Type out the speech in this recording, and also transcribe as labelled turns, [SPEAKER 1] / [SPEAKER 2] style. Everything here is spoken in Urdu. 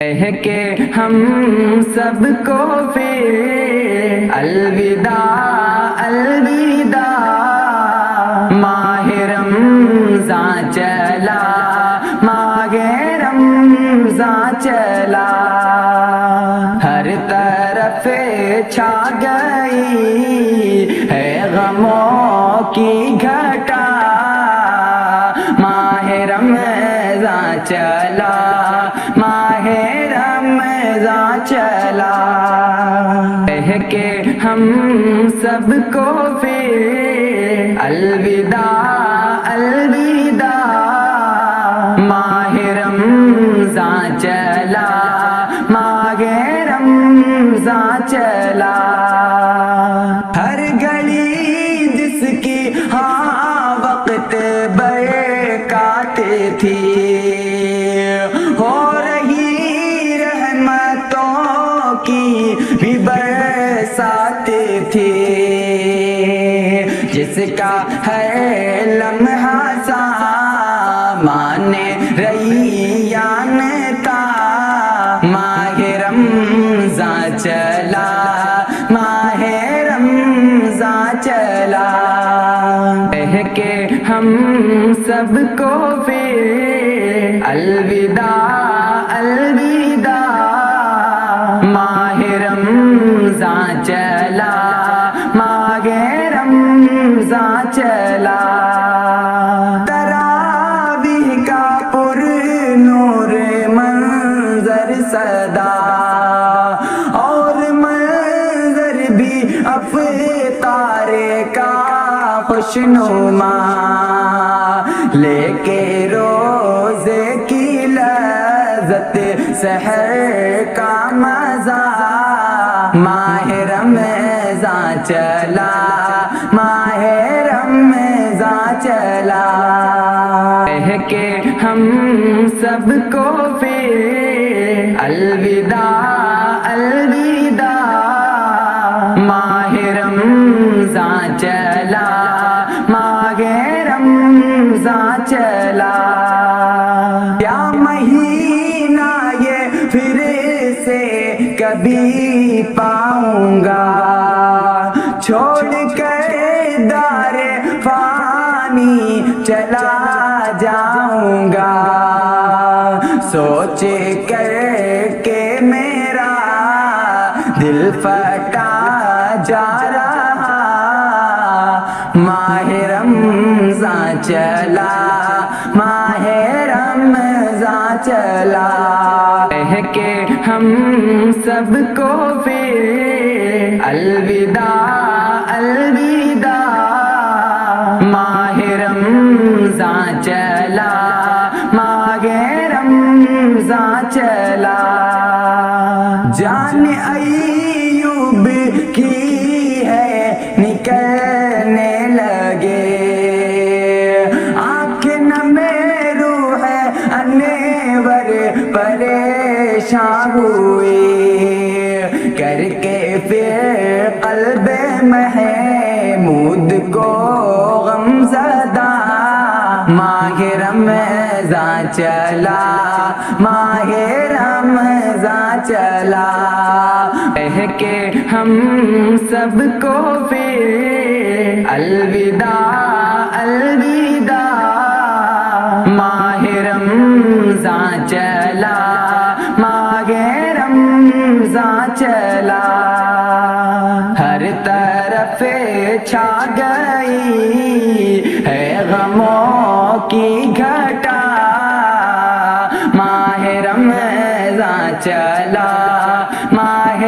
[SPEAKER 1] کہہ کے ہم سب کو پھر الوداع الوداع، ماہ رمضان چلا، ماہ رمضان چلا، ہر طرف چھا گئی ہے غموں کی گھٹا، ماہ رمضان چلا، ماہ رمضان چلا، کہہ کے ہم سب کو پھر الوداع الوداع، ماہ رمضان چلا، ماہ رمضان چلا، ہر گھڑی جس کی ہاں وقت برکات تھی، ہو رہی رحمتوں کی بھی برسات تھی، جس کا ہے لمحہ سامان ریان تھا، ماہ رمضان چلا، ماہ رمضان چلا، کہہ کے ہم سب کو پھر الوداع الوداع، ماہ رمضان چلا، ماہ رمضان چلا، تراویح کا پر نور منظر صدا، اور منظر بھی افطار کا خوشنما، لے کے روزے کی لذت سحر کا مزہ، ماہ رمضان چلا، ماہ رمضان چلا، کہہ کے ہم سب کو پھر الوداع الوداع، ماہ رمضان چلا، ماہ رمضان چلا، کیا مہینہ یہ پھر سے کبھی پاؤں گا، چھوڑ کر دار فانی چلا جاؤں گا، سوچ کر کے میرا دل پھٹا جا رہا، ماہ رمضان چلا، ماہ رمضان چلا، کہہ کے ہم سب کو پھر الوداع الوداع، ماہ رمضان چلا، ماہ رمضان چلا، جان ایوب کی ہے نکلنے لگے، آنکھ نمے روح انور پریشان ہوئے، کر کے پھر قلب محمود کو غم زدہ، ماہ رمضان چلا، ماہ رمضان چلا، کہہ کے ہم سب کو پھر الوداع الوداع، ماہ رمضان چلا، ماہ رمضان چلا، ہر طرف چھا گئی ہے غموں کی گھٹا، ماہ رمضان چلا، ماہ